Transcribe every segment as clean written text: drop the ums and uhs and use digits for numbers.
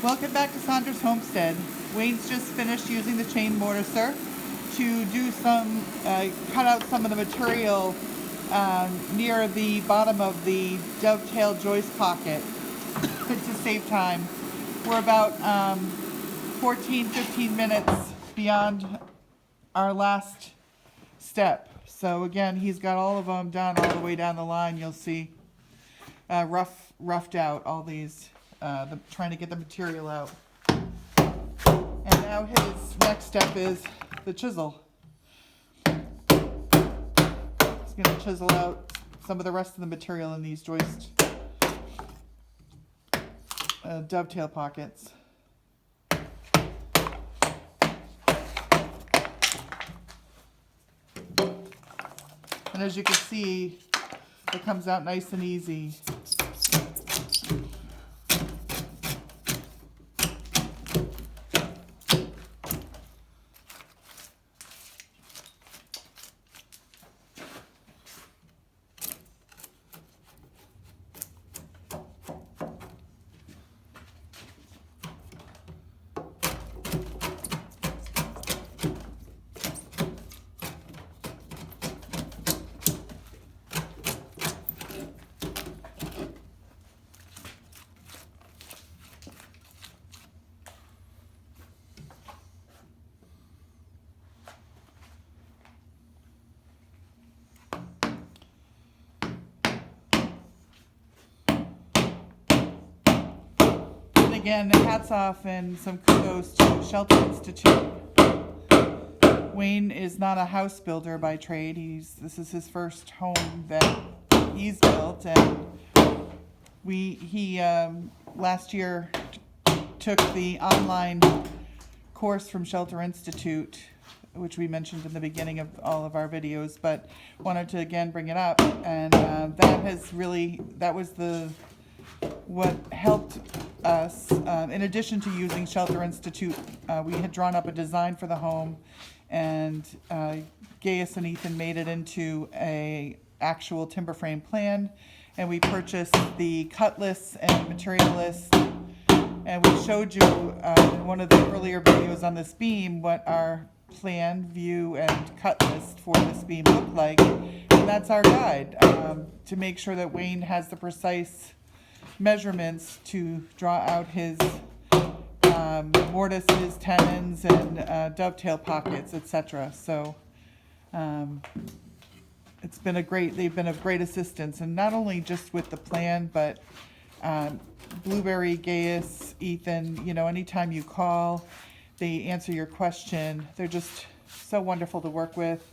Welcome back to Saunders Homestead. Wayne's just finished using the chain mortiser to do some, cut out some of the material near the bottom of the dovetail joist pocket to save time. We're about 14-15 minutes beyond our last step. So again, he's got all of them done all the way down the line. You'll see roughed out all these, trying to get the material out. And now his next step is the chisel. He's going to chisel out some of the rest of the material in these joist dovetail pockets. And as you can see, it comes out nice and easy. Again, hats off and some kudos to Shelter Institute. Wayne is not a house builder by trade. This is his first home that he's built, and he last year took the online course from Shelter Institute, which we mentioned in the beginning of all of our videos, but wanted to again bring it up, and that was what helped us. In addition to using Shelter Institute, we had drawn up a design for the home, and Gaius and Ethan made it into a actual timber frame plan, and we purchased the cut lists and material lists, and we showed you in one of the earlier videos on this beam what our plan, view, and cut list for this beam looked like, and that's our guide to make sure that Wayne has the precise measurements to draw out his mortises, tenons, and dovetail pockets, etc. So they've been of great assistance, and not only just with the plan, but Blueberry, Gaius, Ethan, anytime you call, they answer your question. They're just so wonderful to work with.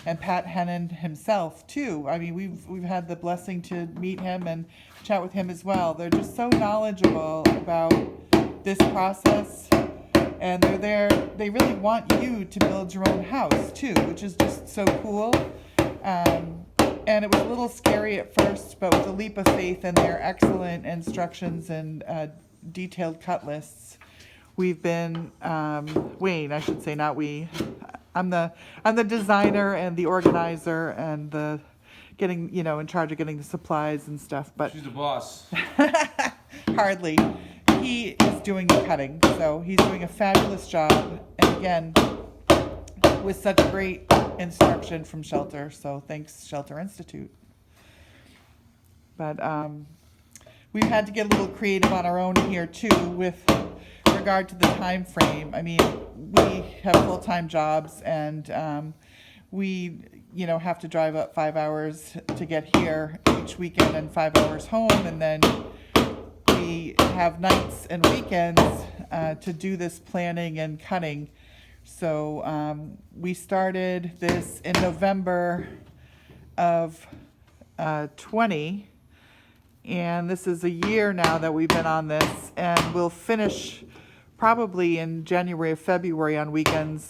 And Pat Hennon himself too. I mean, we've had the blessing to meet him and chat with him as well. They're just so knowledgeable about this process, and they're there. They really want you to build your own house too, which is just so cool. And it was a little scary at first, but with a leap of faith and their excellent instructions and detailed cut lists, we've been Wayne, I should say, not we. I'm the designer and the organizer and the getting, in charge of getting the supplies and stuff. But she's the boss. Hardly. He is doing the cutting, so he's doing a fabulous job. And again, with such great instruction from Shelter. So thanks, Shelter Institute. But we've had to get a little creative on our own here too with regard to the time frame. I mean, we have full-time jobs, and we have to drive up 5 hours to get here each weekend and 5 hours home, and then we have nights and weekends to do this planning and cutting. So we started this in November of 20, and this is a year now that we've been on this, and we'll finish probably in January or February on weekends,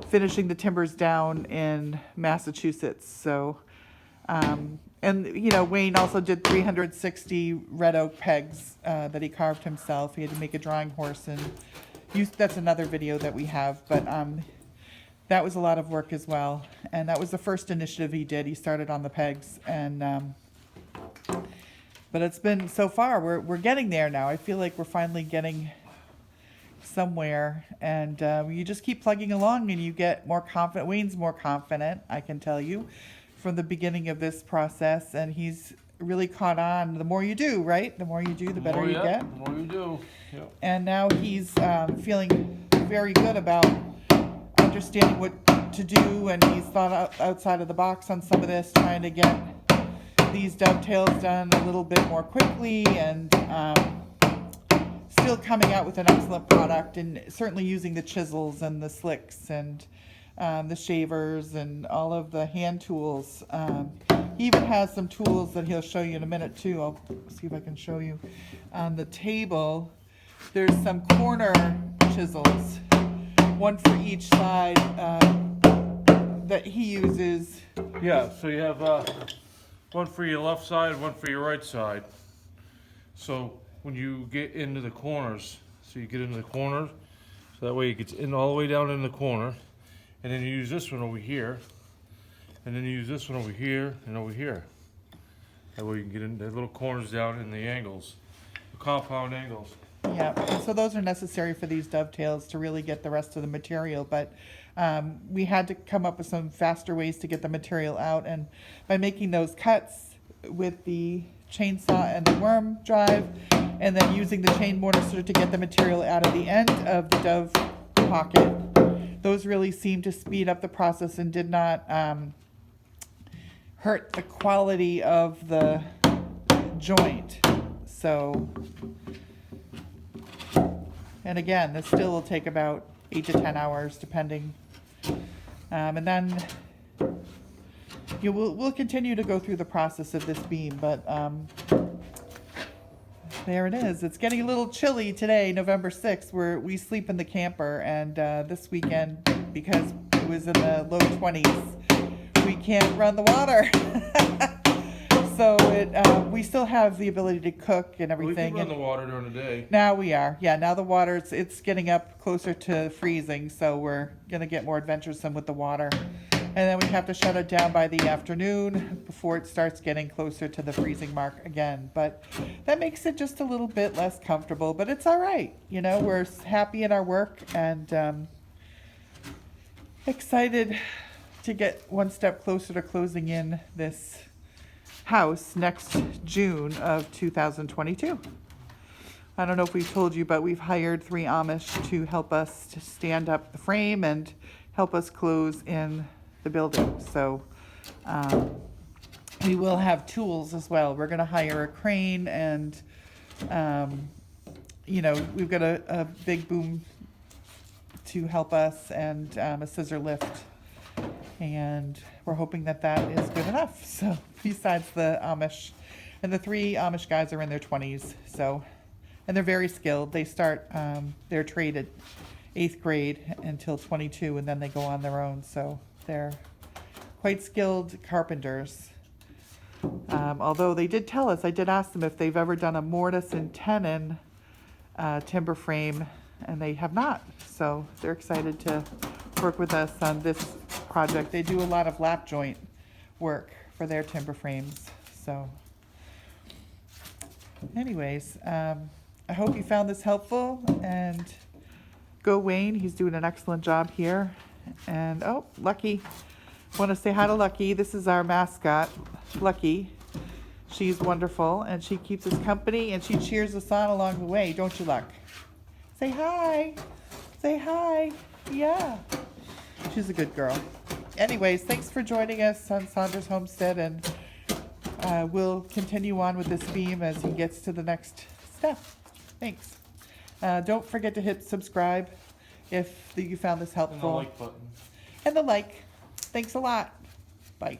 finishing the timbers down in Massachusetts. So, and Wayne also did 360 red oak pegs that he carved himself. He had to make a drawing horse, and that's another video that we have, but that was a lot of work as well. And that was the first initiative he did. He started on the pegs, and But it's been, so far, we're getting there now. I feel like we're finally getting somewhere, and you just keep plugging along and you get more confident. Wayne's more confident, I can tell you, from the beginning of this process, and he's really caught on. The more you do, right? The more you do, the better you get. The more you do. Yep. And now he's feeling very good about understanding what to do, and he's thought outside of the box on some of this, trying to get these dovetails done a little bit more quickly, and still coming out with an excellent product, and certainly using the chisels and the slicks and the shavers and all of the hand tools. He even has some tools that he'll show you in a minute too. I'll see if I can show you. On the table, there's some corner chisels, one for each side, that he uses. Yeah, so you have one for your left side, one for your right side. So when you get into the corners, so you get into the corners, so that way it gets in all the way down in the corner, and then you use this one over here, and then you use this one over here and over here. That way you can get in the little corners down in the angles, the compound angles. Yeah, and so those are necessary for these dovetails to really get the rest of the material, but we had to come up with some faster ways to get the material out, and by making those cuts with the chainsaw and the worm drive, and then using the chain mortiser to get the material out of the end of the dove pocket, those really seemed to speed up the process and did not hurt the quality of the joint. So, and again, this still will take about 8 to 10 hours depending, and then we'll continue to go through the process of this beam, but there it is. It's getting a little chilly today, November 6th, where we sleep in the camper, and this weekend, because it was in the low 20s, we can't run the water. So we still have the ability to cook and everything. We can run the water during the day. Now we are. Yeah, now the water, it's getting up closer to freezing, so we're going to get more adventuresome with the water. And then we have to shut it down by the afternoon before it starts getting closer to the freezing mark again. But that makes it just a little bit less comfortable, but it's all right. You know, we're happy in our work and excited to get one step closer to closing in this house next June of 2022. I don't know if we've told you, but we've hired 3 Amish to help us to stand up the frame and help us close in the building. So we will have tools as well. We're going to hire a crane, and you know, we've got a big boom to help us, and a scissor lift, and we're hoping that that is good enough. So besides the Amish, and the 3 Amish guys are in their 20s, so, and they're very skilled. They start their trade at 8th grade until 22, and then they go on their own. So they're quite skilled carpenters. Although they did tell us, I did ask them if they've ever done a mortise and tenon timber frame, and they have not. So they're excited to work with us on this project. They do a lot of lap joint work for their timber frames. So anyways, I hope you found this helpful, and go Wayne. He's doing an excellent job here. And oh, Lucky. Want to say hi to Lucky. This is our mascot, Lucky. She's wonderful, and she keeps us company, and she cheers us on along the way, don't you, Luck? Say hi. Say hi. Yeah. She's a good girl. Anyways, thanks for joining us on Saunders Homestead, and we'll continue on with this beam as he gets to the next step. Thanks. Don't forget to hit subscribe if you found this helpful. And the like button. And the like. Thanks a lot. Bye.